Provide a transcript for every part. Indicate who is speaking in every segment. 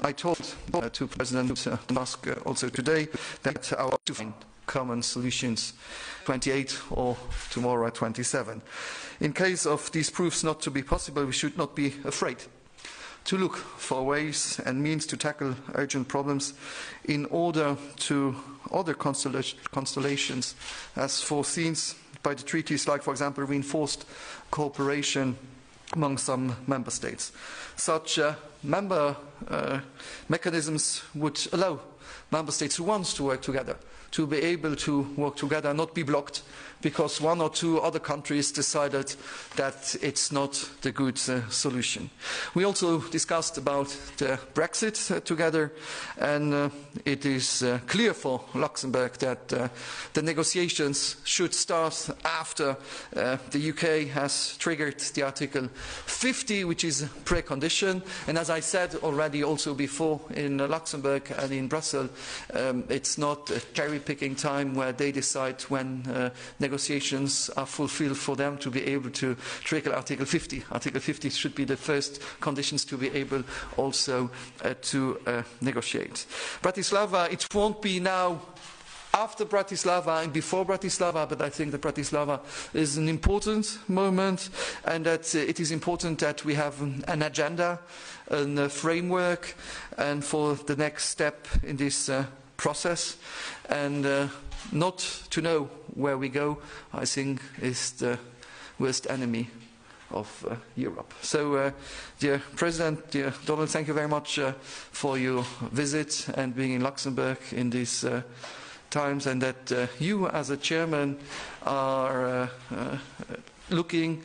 Speaker 1: I told to President Tusk also today that our to find common solutions 28 or tomorrow at 27. In case of these proofs not to be possible, we should not be afraid to look for ways and means to tackle urgent problems in order to other constellations as foreseen by the treaties, like, for example, reinforced cooperation among some member states. Such mechanisms would allow member states who want to work together to be able to work together and not be blocked because one or two other countries decided that it's not the good solution. We also discussed about the Brexit together, and it is clear for Luxembourg that the negotiations should start after the UK has triggered the Article 50, which is a precondition. And as I said already also before in Luxembourg and in Brussels, it's not a cherry-picking time where they decide when negotiations are fulfilled for them to be able to trigger Article 50. Article 50 should be the first conditions to be able also to negotiate. Bratislava, it won't be now after Bratislava and before Bratislava, but I think that Bratislava is an important moment, and that it is important that we have an agenda and a framework and for the next step in this process, and not to know where we go, I think, is the worst enemy of Europe. So, dear President, dear Donald, thank you very much for your visit and being in Luxembourg in these times, and that you as a chairman are looking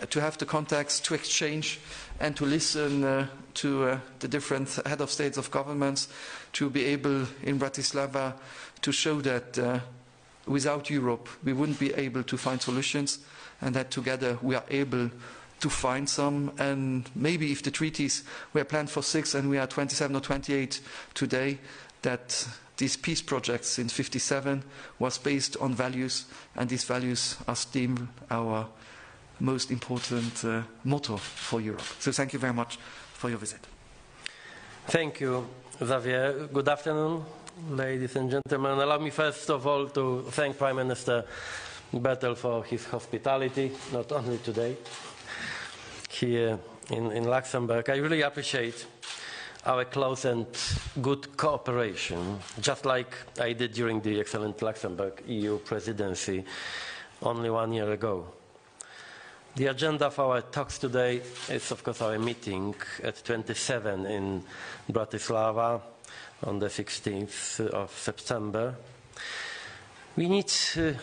Speaker 1: to have the contacts to exchange and to listen to the different head of states of governments, to be able in Bratislava to show that without Europe we wouldn't be able to find solutions, and that together we are able to find some. And maybe if the treaties were planned for 6 and we are 27 or 28 today, that these peace projects in 57 was based on values, and these values are still our most important motto for Europe. So thank you very much for your visit.
Speaker 2: Thank you, Xavier. Good afternoon, ladies and gentlemen. Allow me first of all to thank Prime Minister Bettel for his hospitality, not only today, here in Luxembourg. I really appreciate our close and good cooperation, just like I did during the excellent Luxembourg EU presidency only 1 year ago. The agenda for our talks today is, of course, our meeting at 27 in Bratislava on the 16th of September. We need to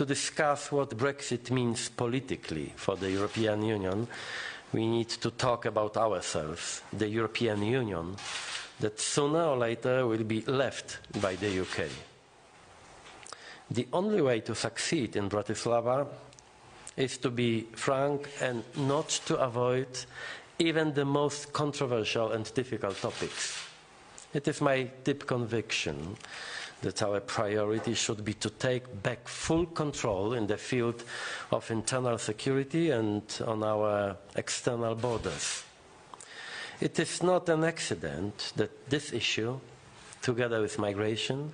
Speaker 2: discuss what Brexit means politically for the European Union. We need to talk about ourselves, the European Union, that sooner or later will be left by the UK. The only way to succeed in Bratislava is to be frank and not to avoid even the most controversial and difficult topics. It is my deep conviction that our priority should be to take back full control in the field of internal security and on our external borders. It is not an accident that this issue, together with migration,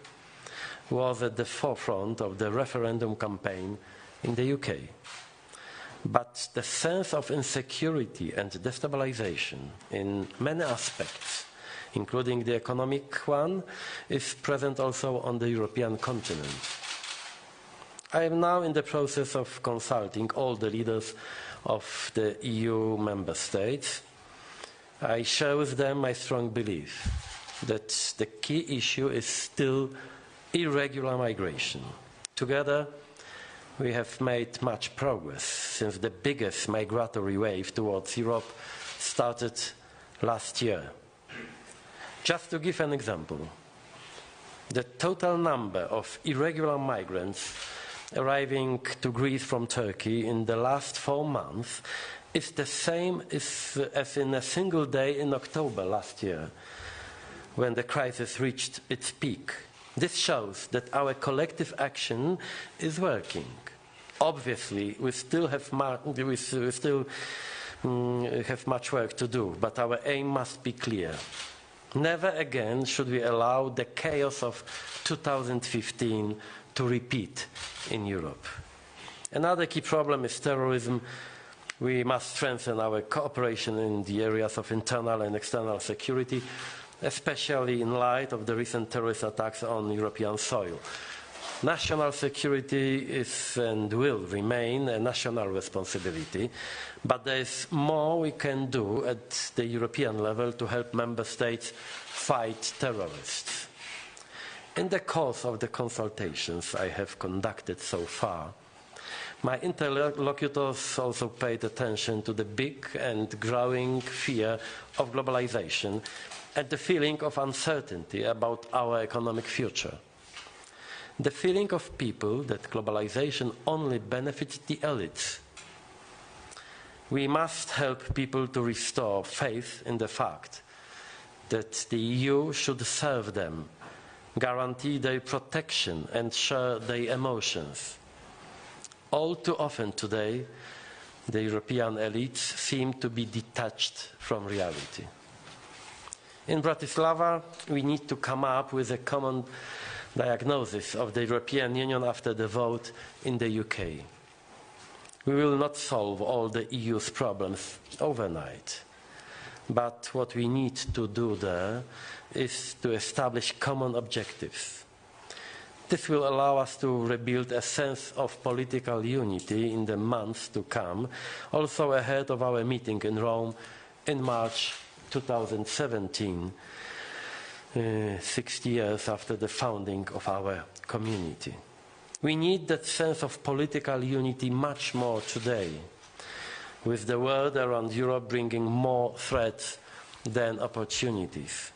Speaker 2: was at the forefront of the referendum campaign in the UK. But the sense of insecurity and destabilization in many aspects, including the economic one, is present also on the European continent. I am now in the process of consulting all the leaders of the EU member states. I share with them my strong belief that the key issue is still irregular migration. Together, we have made much progress since the biggest migratory wave towards Europe started last year. Just to give an example, the total number of irregular migrants arriving to Greece from Turkey in the last 4 months is the same as in a single day in October last year, when the crisis reached its peak. This shows that our collective action is working. Obviously, we still have much work to do, but our aim must be clear: Never again should we allow the chaos of 2015 to repeat in Europe. Another key problem is terrorism. We must strengthen our cooperation in the areas of internal and external security, especially in light of the recent terrorist attacks on European soil. National security is and will remain a national responsibility, but there is more we can do at the European level to help member states fight terrorists. In the course of the consultations I have conducted so far, my interlocutors also paid attention to the big and growing fear of globalization and the feeling of uncertainty about our economic future. The feeling of people that globalization only benefits the elites. We must help people to restore faith in the fact that the EU should serve them, guarantee their protection and share their emotions. All too often today, the European elites seem to be detached from reality. In Bratislava, we need to come up with a common diagnosis of the European Union after the vote in the UK. We will not solve all the EU's problems overnight, but what we need to do there is to establish common objectives. This will allow us to rebuild a sense of political unity in the months to come, also ahead of our meeting in Rome in March 2017, 60 years after the founding of our community. We need that sense of political unity much more today, with the world around Europe bringing more threats than opportunities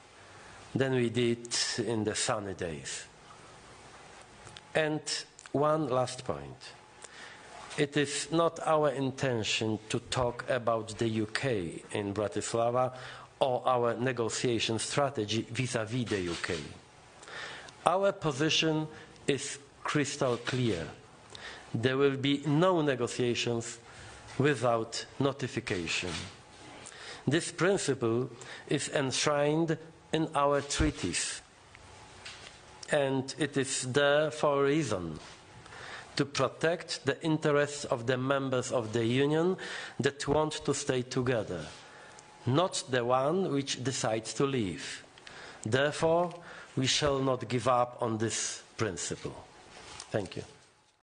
Speaker 2: than we did in the sunny days. And one last point. It is not our intention to talk about the UK in Bratislava or our negotiation strategy vis-à-vis the UK. Our position is crystal clear. There will be no negotiations without notification. This principle is enshrined in our treaties, and it is there for a reason: to protect the interests of the members of the Union that want to stay together, not the one which decides to leave. Therefore, we shall not give up on this principle. Thank you.